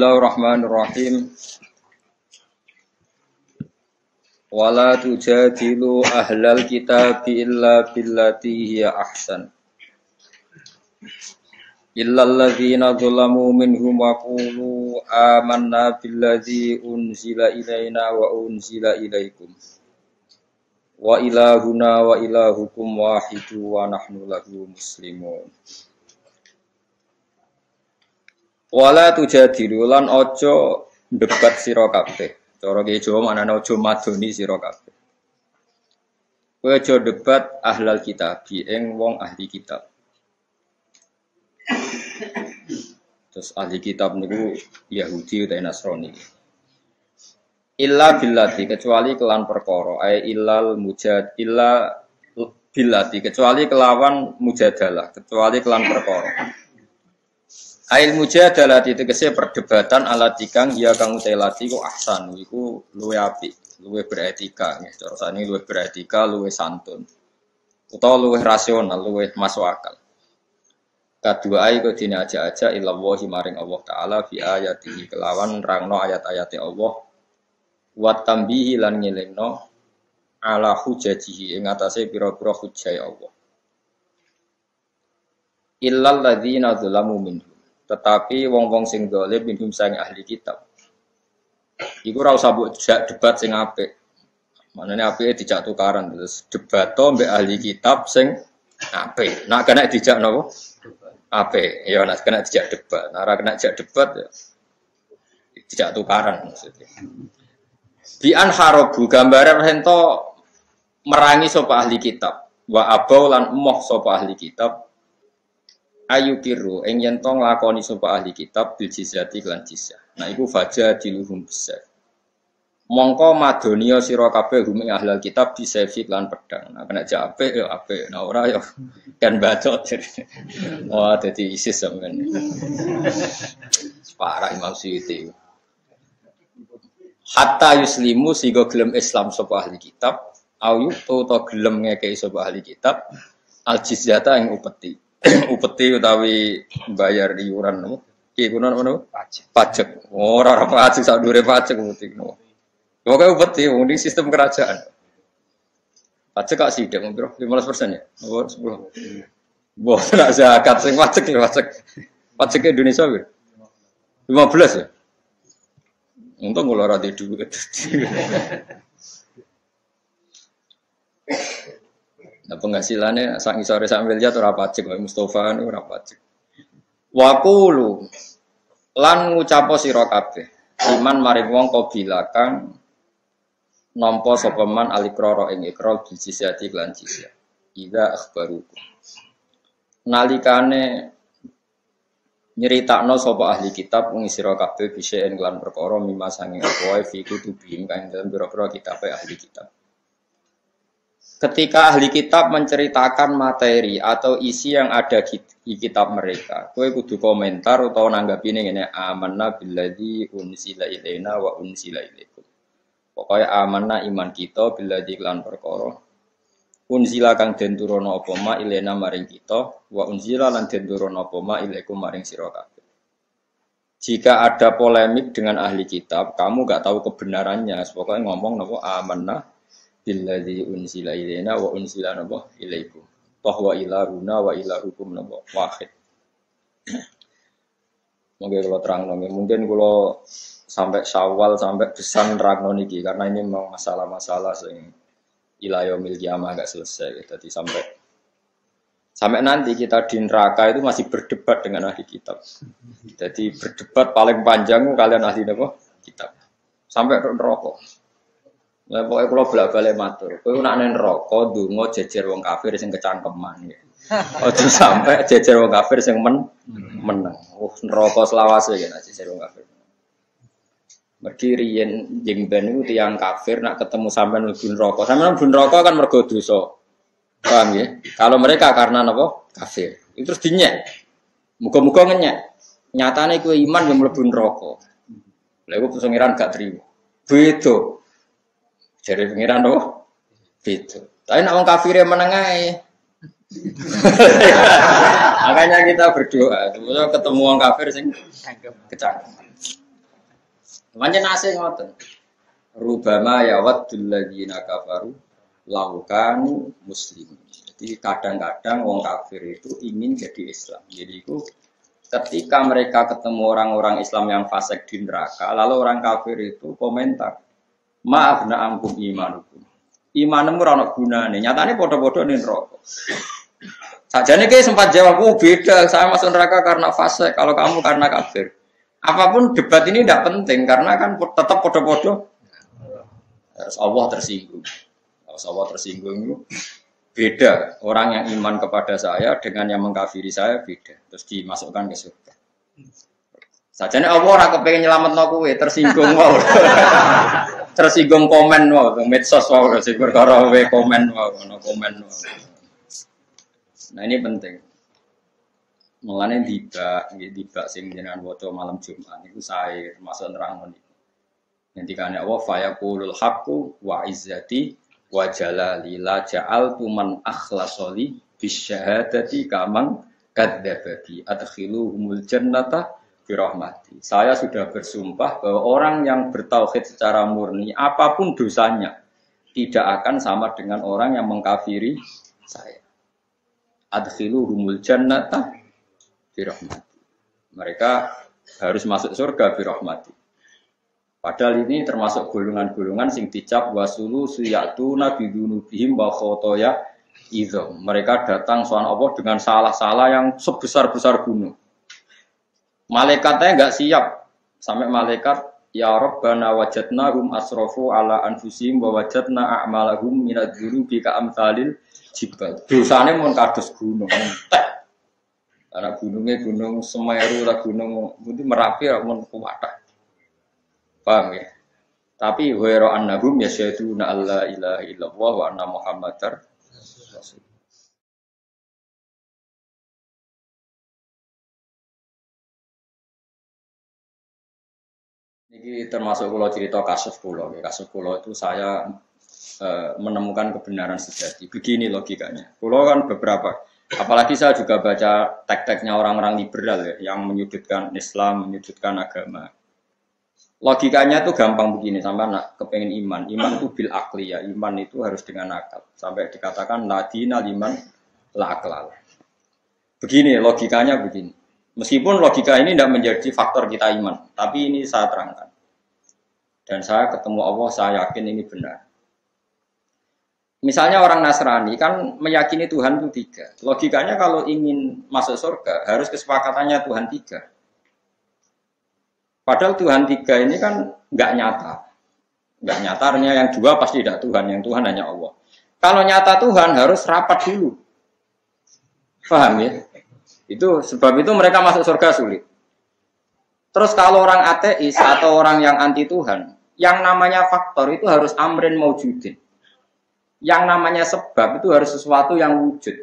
Bismillahirrahmanirrahim. Wala tujadilu ahlal kitabi illa billati hiya ahsan. Illa alladzina zalamu minhum wa qulu amanna billadzi unzila ilaina wa unzila ilaikum. Wa ilahuna wa ilahukum wahidu wa nahnu lahu muslimun. Wala tujadilu lan ojo debat sira kabeh. Cara ki Jawa manane ojo madoni sira kabeh. Kowe ojo debat ahlal kitab, ing wong ahli kitab. Terus ahli kitab niku Yahudi utawa Nasrani. Illa billati kecuali kelan perkara, illa billati kecuali kelawan mujadalah, kecuali kelan perkara. Ail mujadalah tegese perdebatan alatikang ya kang utelati ku ahsan iku luwe apik, luwe beretika nggih. Cara sane luwe beretika, luwe santun. Utawa luwe rasional, luwe masuk akal. Kadua ai kok dene aja-aja ilallahi maring Allah taala fi ayatihi kelawan nerangno ayat-ayate Allah. Wa tambihi lan ngelingno ala hujajihi ing atase pira-pira hujjah Allah. Illal ladzina zalamu minhum. Tetapi wong-wong sing zalim minhum sang ahli kitab. Iku ora usah mbok debat sing apik. Manane apike dijak tukaran terus debato mbek ahli kitab sing apik. Nek kena dijak napa? Apik. Ya nek kena dijak debat. Nek ora kena dijak debat ya dijak tukaran maksudnya. Bi an harabu gambaran hento merangi sapa ahli kitab. Wa abau lan emoh sapa ahli kitab. Ayu kiru ing yen to nglakoni sapa ahli kitab bil jizyati lan jizyah. Nah iku faja diluhum bisa. Mongko madonia sira kabeh hum ing ahli kitab bisa lan pedang. Nah kena jape ya apik, nah ora ya kan bacot. Wah dadi ISIS sampean. Parah Imam Suyuti. Hatta yuslimu sigo gelem Islam sapa ahli kitab, au to gelem ngekeki sapa ahli kitab al jizyata ing upeti. Upeti utawi bayar iuran nopo? Ki kuno nopo? Pajak. Ora pajak sak dure pajak upeti nopo. Pokoke upeti wong di sistem kerajaan. Pajak kok sithik piro? 15% ya? Oh 10. Wah, nak zakat sing pajak ya pajak. Pajak Indonesia piro? 15 ya? Untung kula ora di dhuwit. Nah penghasilannya sak ngisore sak miliar ora pajak kok Mustofa niku ora pajak. Wa qulu lan ngucapo sira kabeh iman maring wong qabilakang nampa sapa man alikrara ing ikrar bil jizyati lan jizyah. Ida akhbaruku. Nalikane nyeritakno sapa ahli kitab wong sira kabeh bisa ing lan perkara mimma sanging apa wae fi kutubihim kang dalem pira-pira kitabe ahli kitab. Ketika ahli kitab menceritakan materi atau isi yang ada di kitab mereka, kowe kudu komentar utawa nanggapine ngene amanna billadzi unzila ilaina wa unzila ilaikum. Pokoke amanna iman kita billadzi lan perkara unzila kang den turono apa ma ilaina maring kita wa unzila lan den turono apa ma ilaikum maring sira kabeh. Jika ada polemik dengan ahli kitab, kamu enggak tahu kebenarannya, pokoknya ngomong napa amanna billadzi unzila ilaina wa unzila napa ilaikum. Bahwa ilahuna wa ilahukum napa wahid. Mungkin kalau terang mungkin kalau sampai Syawal sampai besan nerangno niki karena ini memang masalah-masalah sing ila yaumil qiyamah enggak selesai. Jadi sampai nanti kita di neraka itu masih berdebat dengan ahli kitab. Jadi berdebat paling panjang kalian ahli napa kitab. Sampai neraka. Lah pokoke kula bolak-balik matur. Kowe nek nang neraka ndonga jejer wong kafir sing kecangkeman. Aja sampai jejer wong kafir sing meneng. Neraka selawase ya nek jejer wong kafir. Mergi riyen jeng ben niku tiyang kafir nek ketemu sampean mlebu neraka. Sampeyan mlebu neraka kan mergo dosa. Paham ya? Kalau mereka karena napa? Kafir. Itu terus dinyek. Muga-muga ngenyek. Nyatane kowe iman yo mlebu neraka. Lha iku pengiran gak trimo. Beda. Jadi pengiran doh, itu. Tapi nak orang kafir yang menengai. Makanya kita berdoa. Semoga ketemu orang kafir sing kecangkeman. Pancen nase ngoten. Rubama ya waddul ladzina kafaru laukanu muslimin. Jadi kadang-kadang wong kafir itu ingin jadi Islam. Jadi itu ketika mereka ketemu orang-orang Islam yang fasik di neraka, lalu orang kafir itu komentar, maaf na angkum imanukum. Imanmu ora ono gunane. Nyatane padha-padha ning neraka. Sajane ki sempat jawab, "Oh, beda, saya masuk neraka karena fasik, kalau kamu karena kafir." Apapun debat ini tidak penting karena kan tetap padha-padha Allah tersinggung. Kalau Allah tersinggung itu beda. Orang yang iman kepada saya dengan yang mengkafiri saya beda. Terus dimasukkan ke surga. Sajane Allah ora kepengin nyelametno kowe, tersinggung wae. Tersinggung komen wae, medsos wae sing perkara wae komen wae, ono komen wae. Nah ini penting. Mulane dibak sing jenengan waca malam Jumat niku sae termasuk nerangno niku. Ngendikane Allah fa yaqulul haqqu wa izzati wa jalali la ja'altu man akhlasali bisyahadati kamang kadzdzabati adkhiluhumul jannata bi rahmati. Saya sudah bersumpah bahwa orang yang bertauhid secara murni apapun dosanya tidak akan sama dengan orang yang mengkafiri saya. Adkhiluhumul jannata bi rahmati. Mereka harus masuk surga bi rahmati. Padahal ini termasuk golongan-golongan sing dicap wasulu suyatuna bidunubihim wa khotoya idzam. Mereka datang soal Allah dengan salah-salah yang sebesar-besar gunung. Malaikatnya enggak siap. Sampai malaikat ya Rabbana wajadnahum asrafu ala anfusihim wa wajadna a'malahum minadz dzunubi ka amsalil jibal. Dosane mun kados gunung. Ana gunungnya gunung Semeru ta gunung Merapi mun kuwatah. Paham ya? Tapi wa annahum yasyaduna alla ilaha illallah wa anna muhammadar rasul. Ini termasuk kalau cerita kasus pulau. Kasus pulau itu saya menemukan kebenaran sejati. Begini logikanya. Pulau kan beberapa. Apalagi saya juga baca teks-teksnya orang-orang liberal ya, yang menyudutkan Islam, menyudutkan agama. Logikanya tuh gampang begini, sampai anak kepengen iman. Iman itu bil akli ya, iman itu harus dengan akal. Sampai dikatakan ladina liman la aklal. Begini logikanya begini. Meskipun logika ini tidak menjadi faktor kita iman, tapi ini saya terangkan. Dan saya ketemu Allah, saya yakin ini benar. Misalnya orang Nasrani kan meyakini Tuhan itu 3. Logikanya kalau ingin masuk surga harus kesepakatannya Tuhan 3. Padahal Tuhan 3 ini kan nggak nyata. Nggak nyata, artinya yang 2 pasti tidak Tuhan, yang Tuhan hanya Allah. Kalau nyata Tuhan harus rapat dulu. Paham ya? Itu sebab itu mereka masuk surga sulit. Terus kalau orang ateis atau orang yang anti Tuhan, yang namanya faktor itu harus amrin maujudin. Yang namanya sebab itu harus sesuatu yang wujud.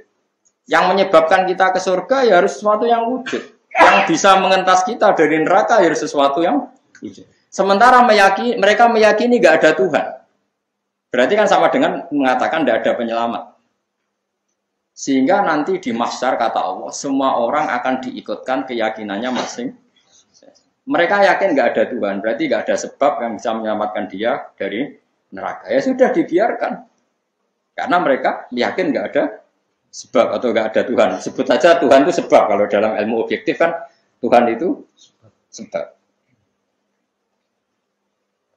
Yang menyebabkan kita ke surga ya harus sesuatu yang wujud. Yang bisa mengentas kita dari neraka harus sesuatu yang wujud. Sementara mereka meyakini nggak ada Tuhan. Berarti kan sama dengan mengatakan tidak ada penyelamat. Sehingga nanti di mahsyar kata Allah, semua orang akan diikutkan keyakinannya masing. Mereka yakin nggak ada Tuhan, berarti nggak ada sebab yang bisa menyelamatkan dia dari neraka. Ya sudah dibiarkan. Karena mereka yakin nggak ada sebab atau nggak ada Tuhan. Sebut saja Tuhan itu sebab. Kalau dalam ilmu objektif kan Tuhan itu sebab.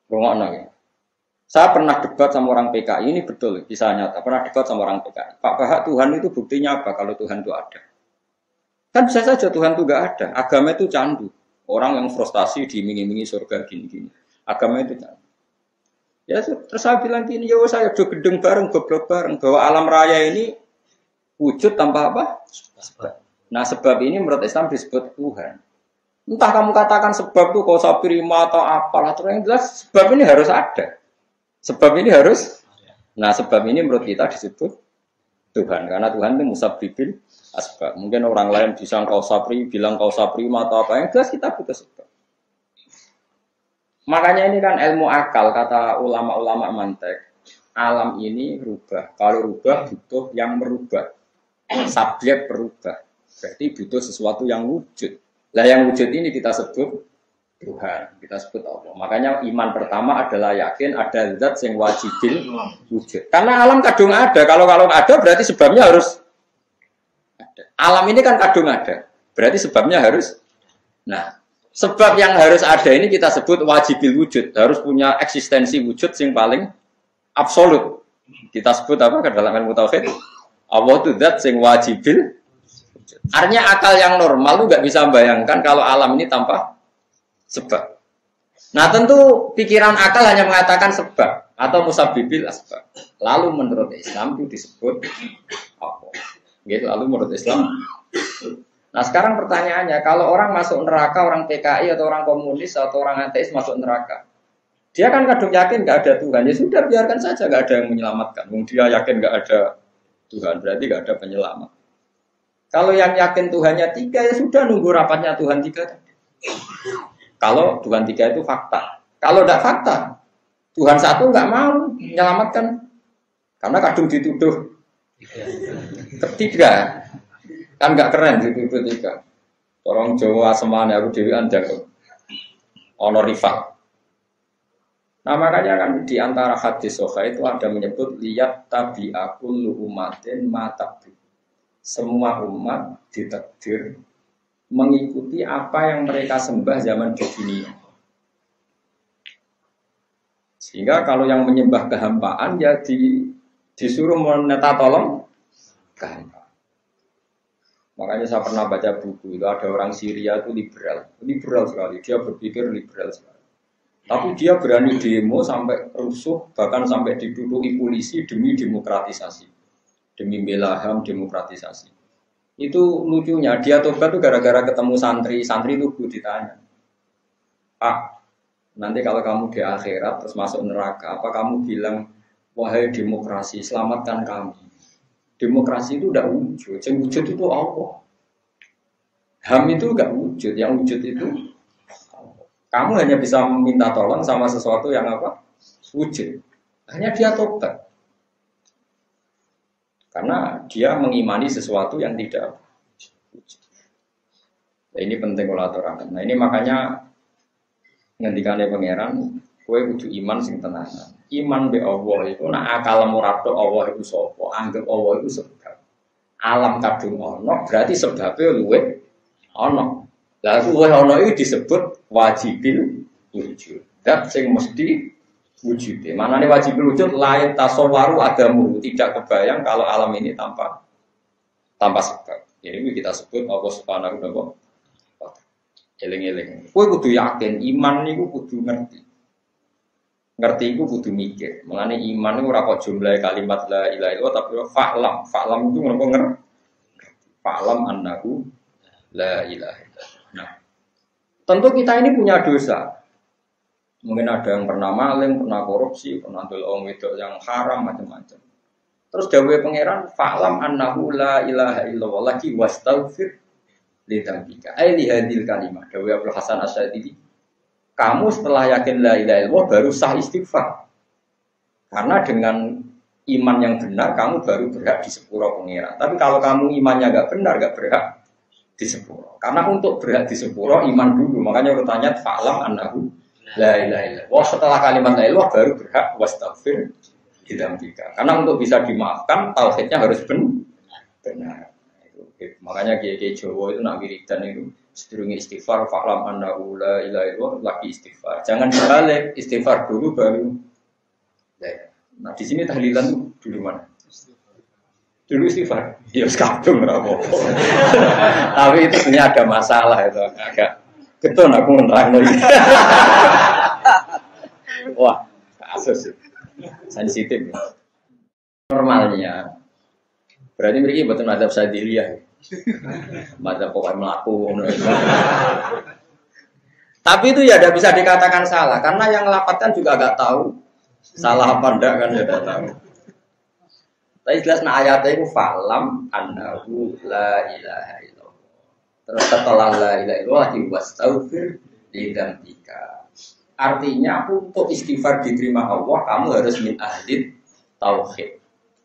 Rungokno ya. Saya pernah debat sama orang PKI, ini betul, kisah nyata. Pernah debat sama orang PKI. Pak Bahak, Tuhan itu buktinya apa kalau Tuhan itu ada? Kan bisa saja Tuhan itu nggak ada. Agama itu candu. Orang yang frustasi diiming-imingi surga gini-gini. Agama itu candu. Ya terus saya bilang gini, ya saya udah gedeng bareng, goblok bareng. Bahwa alam raya ini wujud tanpa apa? Sebab. Nah sebab ini menurut Islam disebut Tuhan. Entah kamu katakan sebab itu kausa prima atau apalah. Terus yang jelas sebab ini harus ada. Sebab ini harus. Nah sebab ini menurut kita disebut Tuhan. Karena Tuhan itu musabbibil asbab. Mungkin orang lain bisa kausa prima, bilang kausa prima atau apa. Yang jelas kita butuh sebab. Makanya ini kan ilmu akal, kata ulama-ulama mantek. Alam ini rubah. Kalau rubah butuh yang merubah. Subjek berubah. Berarti butuh sesuatu yang wujud. Lah yang wujud ini kita sebut Tuhan. Kita sebut Allah. Makanya iman pertama adalah yakin ada zat yang wajibil wujud. Karena alam kadung ada. Kalau ada berarti sebabnya harus ada. Alam ini kan kadung ada. Berarti sebabnya harus. Nah, sebab yang harus ada ini kita sebut wajibil wujud. Harus punya eksistensi wujud yang paling absolut. Kita sebut apa ke dalam ilmu tauhid? Allah itu zat yang wajibil wujud. Artinya akal yang normal itu nggak bisa membayangkan kalau alam ini tanpa sebab. Nah tentu pikiran akal hanya mengatakan sebab atau musabbibil asbab. Lalu menurut Islam itu disebut apa? Gitu, lalu menurut Islam. Nah sekarang pertanyaannya, kalau orang masuk neraka, orang PKI atau orang komunis atau orang ateis masuk neraka, dia kan kadung yakin nggak ada Tuhan, ya sudah biarkan saja nggak ada yang menyelamatkan. Dia yakin nggak ada Tuhan, berarti nggak ada penyelamat. Kalau yang yakin Tuhannya 3 ya sudah nunggu rapatnya Tuhan 3. Kalau Tuhan 3 itu fakta, kalau tidak fakta, Tuhan 1 nggak mau menyelamatkan, karena kadung dituduh ketiga. Kan nggak keren di tiga. Orang Jawa semana aku dewi anda honor rival. Nah makanya kan di antara hadis sahih itu ada menyebut lihat tabi'akul umatin matabi. Semua umat ditakdir mengikuti apa yang mereka sembah zaman di dunia. Sehingga kalau yang menyembah kehampaan ya disuruh meneta tolong kehampaan. Makanya saya pernah baca buku itu ada orang Syria itu liberal sekali, dia berpikir liberal sekali. Tapi dia berani demo sampai rusuh, bahkan sampai diduduki polisi demi demokratisasi, demi bela HAM demokratisasi. Itu lucunya, dia tobat tuh gara-gara ketemu santri itu ditanya, nanti kalau kamu di akhirat terus masuk neraka, apa kamu bilang wahai demokrasi selamatkan kami? Demokrasi itu tidak wujud, yang wujud itu Allah. HAM itu enggak wujud, yang wujud itu kamu hanya bisa meminta tolong sama sesuatu yang apa? Wujud. Hanya dia tobat. Karena dia mengimani sesuatu yang tidak wujud. Nah, ini penting kalau aturakan. Nah ini makanya ngendikane pangeran, kowe kudu iman sing tenanan. Iman be Allah itu nak akal murad Allah itu sapa? Anggap Allah itu sebab. Alam kadung ono berarti sebabnya luwih ono. Lah luwih ono itu disebut wajibil wujud. Dat sing mesti wujud. Manane wajibil wujud lain tasawwaru adamu, tidak kebayang kalau alam ini tanpa sebab. Ini kita sebut Allah Subhanahu wa taala. Eling-eling. Kowe kudu yakin iman niku kudu ngerti. Ngerti itu kudu mikir. Mengenai iman itu ora kok jumlah kalimat la ilaha illallah tapi fa'lam. Fa'lam itu ngono ngerti. Fa'lam annahu la ilaha illallah. Nah, tentu kita ini punya dosa. Mungkin ada yang pernah maling, pernah korupsi, pernah dolong wedok yang haram macam-macam. Terus dawuhe pangeran fa'lam annahu la ilaha illallah lagi wastaghfir li dzambika. Ai li hadil kalimah. Dawuhe Abdul Hasan Asy'ari. Kamu setelah yakin la ilaha illallah baru sah istighfar. Karena dengan iman yang benar kamu baru berhak di sepuro pangeran. Tapi kalau kamu imannya enggak benar, enggak berhak di sepuro. Karena untuk berhak di sepuro iman dulu. Makanya urutannya fa'lam annahu la ilaha illallah. Setelah kalimat la ilaha baru berhak wastaghfir dzambika. Karena untuk bisa dimaafkan tauhidnya harus benar. Makanya kiai Jawa itu nak wiridan itu sedurunge istighfar fa'lam annahu la ilaha illallah lagi istighfar. Jangan dibalik, istighfar dulu baru. Nah, di sini tahlilan itu dulu mana? Dulu istighfar. Ya sekadung ora apa-apa. Tapi itu sebenarnya ada masalah itu agak keton aku nerangno. Wah, kasus sensitif. Normalnya berarti mriki mboten madzhab Syadziliyah. Madzhab pokoknya melaku. Tapi itu ya tidak bisa dikatakan salah karena yang melapatkan juga agak tahu salah apa enggak kan ya tidak tahu. Tapi jelas nah ayatnya itu fa'lam annahu la ilaha illallah. Terus setelah la ilaha illallah wastaghfir li dzambika. Artinya untuk istighfar diterima Allah kamu harus min ahli tauhid.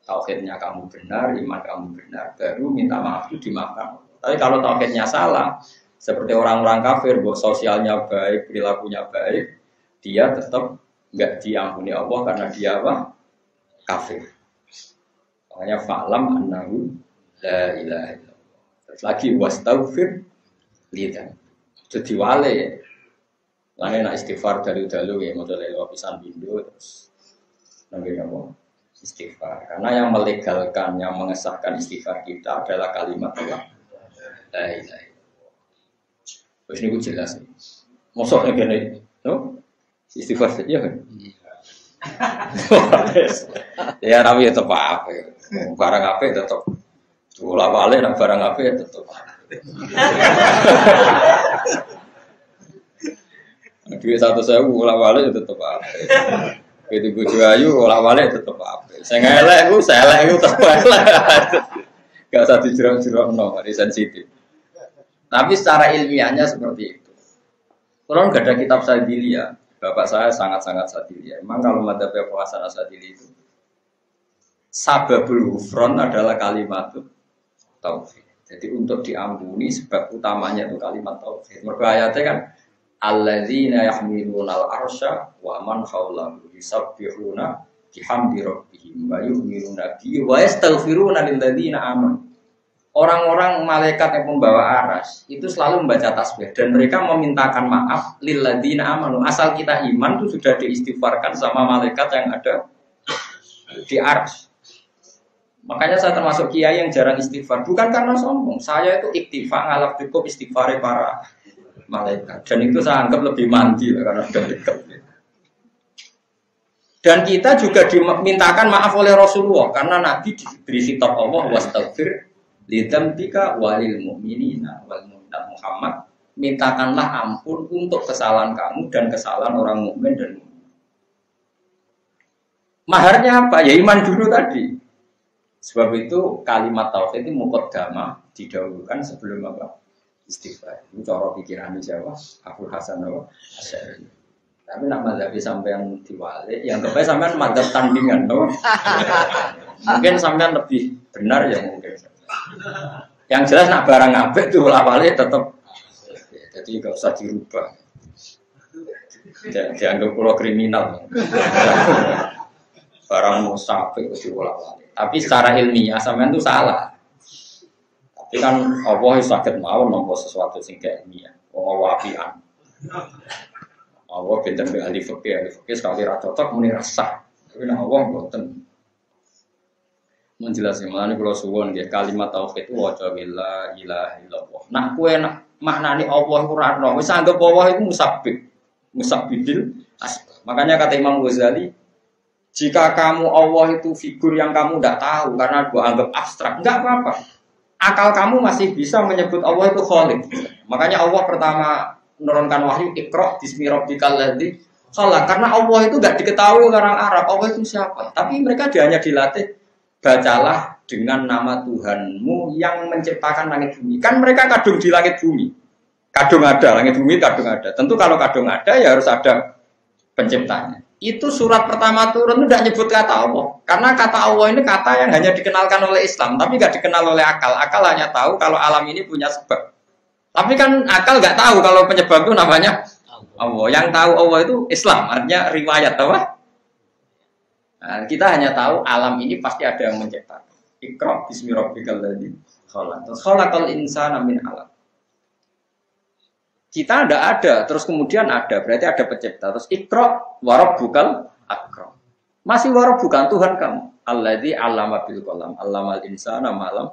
Tauhidnya kamu benar, iman kamu benar, baru minta maaf itu dimaafkan. Tapi kalau tauhidnya salah, Seperti orang-orang kafir, buat sosialnya baik, perilakunya baik, dia tetap nggak diampuni Allah karena dia apa? Kafir. Makanya fa'lam annahu la ilaha illallah. Terus lagi wastaghfir lidzam. Jadi wale ya. Lain nak istighfar dari dalu ya model pisan bindo terus nangge apa? Istighfar. Karena yang melegalkan, yang mengesahkan istighfar kita adalah kalimat Allah. La ilaha illallah. Terus ini jelas nih. Mosoknya gini, no? Istighfar saja kan? Ya tapi tetap apa ya? Barang apa tetap. Ulah balik nak barang apa tetap. Duit 1.000 ulah balik tetap apa. Itu bojo ayu ulah balik tetap apa. Sing elek ku selek ku tetep elek. Gak usah dijerok-jerokno, ini sensitif. Tapi secara ilmiahnya seperti itu. Kalau nggak ada kitab Sadili ya, bapak saya sangat-sangat Sadili ya. Memang kalau madzhab Hasan Sadili itu sababul hufron adalah kalimat tauhid. Jadi untuk diampuni sebab utamanya itu kalimat tauhid. Mergo ayatnya kan alladzina yahmiluna al-arsya wa man haulahu yusabbihuna bihamdi rabbihim wa yu'minuna bihi wa yastaghfiruna lil ladzina amanu. Orang-orang malaikat yang membawa aras itu selalu membaca tasbih dan mereka memintakan maaf lil ladzina amanu. Asal kita iman itu sudah diistighfarkan sama malaikat yang ada di aras. Makanya saya termasuk kiai yang jarang istighfar. Bukan karena sombong. Saya itu iktifa ngalap cukup istighfar para malaikat. Dan itu saya anggap lebih mandi lah, karena sudah dekat. Dan kita juga dimintakan maaf oleh Rasulullah. Karena Nabi diberi kitab Allah. Wastaghfir lidzambika walil mu'minina wal mu'minat Muhammad. Mintakanlah ampun untuk kesalahan kamu dan kesalahan orang mukmin dan mukmin. Maharnya apa? Ya iman dulu tadi. Sebab itu kalimat tauhid itu muqaddamah didahulukan sebelum apa? Istighfar. Itu cara pikiran Jawa, Abdul Hasan Asy'ari. Tapi nak madzhab sampean diwalik, yang terbaik sampean madzhab tandingan, no? Mungkin sampean lebih benar ya mungkin. Yang jelas nak barang apik itu walik tetap. Jadi enggak usah dirubah. Dianggap pulau kriminal. Barang musafir itu diwolak-walik. Tapi secara ilmiah sampean itu salah. Tapi kan Allah sakit mawon nampa sesuatu sing ilmiah. Wong wapian. Allah benten be ahli fikih sekali ra cocok muni rasa. Tapi nek Allah mboten. Menjelaskan mengenai kalau suwon nggih kalimat tauhid itu waca la ilaha illallah. Nah kowe nak maknani Allah ora ono, wis anggap Allah itu musabbidil asbab. Makanya kata Imam Ghazali, jika kamu Allah itu figur yang kamu tidak tahu karena gua anggap abstrak, enggak apa-apa. Akal kamu masih bisa menyebut Allah itu Khaliq. Makanya Allah pertama menurunkan wahyu Iqra bismi rabbikal ladzi khalaq. Karena Allah itu enggak diketahui orang Arab, Allah itu siapa. Tapi mereka hanya dilatih bacalah dengan nama Tuhanmu yang menciptakan langit bumi. Kan mereka kadung di langit bumi. Kadung ada, langit bumi kadung ada. Tentu kalau kadung ada ya harus ada penciptanya. Itu surat pertama turun itu tidak nyebut kata Allah. Karena kata Allah ini kata yang hanya dikenalkan oleh Islam, tapi nggak dikenal oleh akal. Akal hanya tahu kalau alam ini punya sebab. Tapi kan akal nggak tahu kalau penyebab itu namanya Allah. Yang tahu Allah itu Islam, artinya riwayat apa? Nah, kita hanya tahu alam ini pasti ada yang menciptakan. Iqra bismi rabbikal ladzi khalaq. Khalaqal insana min 'alaq. Kita tidak ada, terus kemudian ada, berarti ada pencipta. Terus Iqra wa rabbukal akram. Masih wa rabbukan Tuhan kamu. Alladzi 'allama bil qalam, 'allamal insana ma lam.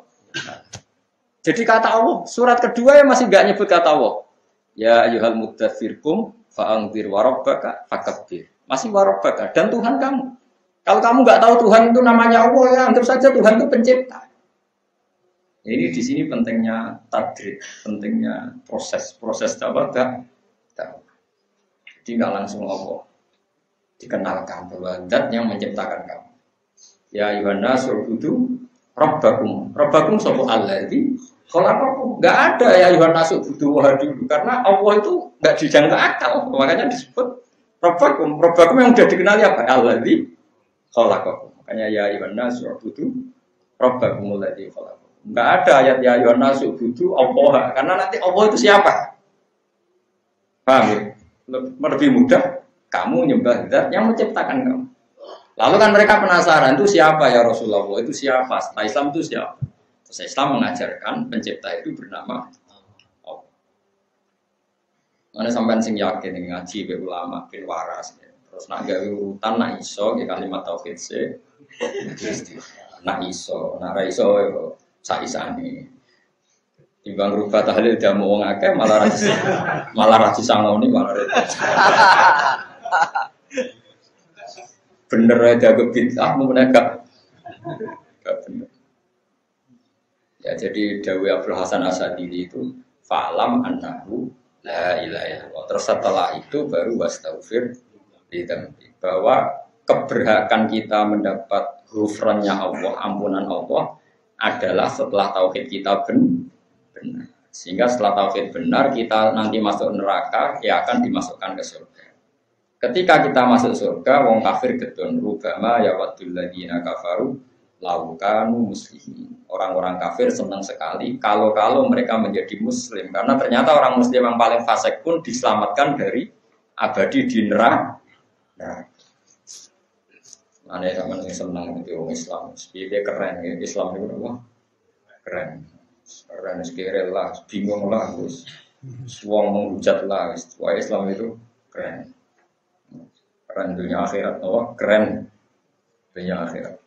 Jadi kata Allah, surat kedua yang masih enggak nyebut kata Allah. Ya ayyuhal muddatsir qum fa'anzir wa rabbaka fakabbir. Masih wa rabbaka dan Tuhan kamu. Kalau kamu nggak tahu Tuhan itu namanya Allah, ya anggap saja Tuhan itu pencipta. Ini di sini pentingnya tadrid, pentingnya proses apa enggak. Jadi nggak langsung Allah dikenalkan bahwa zat yang menciptakan kamu. Ya Yohanes ubudu rabbakum. Rabbakum sapa alladzi khalaqakum. Enggak ada ya Yohanes ubudu dulu karena Allah itu enggak dijangka akal. Makanya disebut rabbakum. Rabbakum yang sudah dikenali apa? Alladzi khalaqakum. Makanya ya Yohanes ubudu rabbakum alladzi khalaqakum. Enggak ada ayat ya ayuhan nasu budu Allah, karena nanti Allah itu siapa? Paham ya? Lebih mudah kamu nyembah zat yang menciptakan kamu. Lalu kan mereka penasaran itu siapa ya Rasulullah? Itu siapa? Setelah Islam itu siapa? Terus Islam mengajarkan pencipta itu bernama Allah. Mana sampai sing yakin ngaji be ulama bin waras. Terus nak gawe urutan nak iso ke kalimat tauhid se. Nak iso, nak ra iso saisane. Timbang rubah tahlil jamu wong akeh malah ra disangoni malah repot. Bener aja ke bid'ah mau menegak. Enggak bener. Ya jadi Dawi Abdul Hasan Asadili itu fa'lam annahu la ilaha illallah. Terus setelah itu baru wastaghfir lidzambi, bahwa keberhakan kita mendapat ghufrannya Allah, ampunan Allah adalah setelah tauhid kita benar. Sehingga setelah tauhid benar kita nanti masuk neraka ya akan dimasukkan ke surga. Ketika kita masuk surga, wong kafir gedon rubama ya wadul ladina kafaru laukanu muslimin. Orang-orang kafir senang sekali kalau mereka menjadi muslim, karena ternyata orang muslim yang paling fasik pun diselamatkan dari abadi di neraka. Nah, aneh teman yang senang itu orang Islam, dia keren, Islam itu apa? Keren, sekiranya lah, bingung lah, suang menghujat lah, wah Islam itu keren. Keren dunia akhirat, keren dunia akhirat.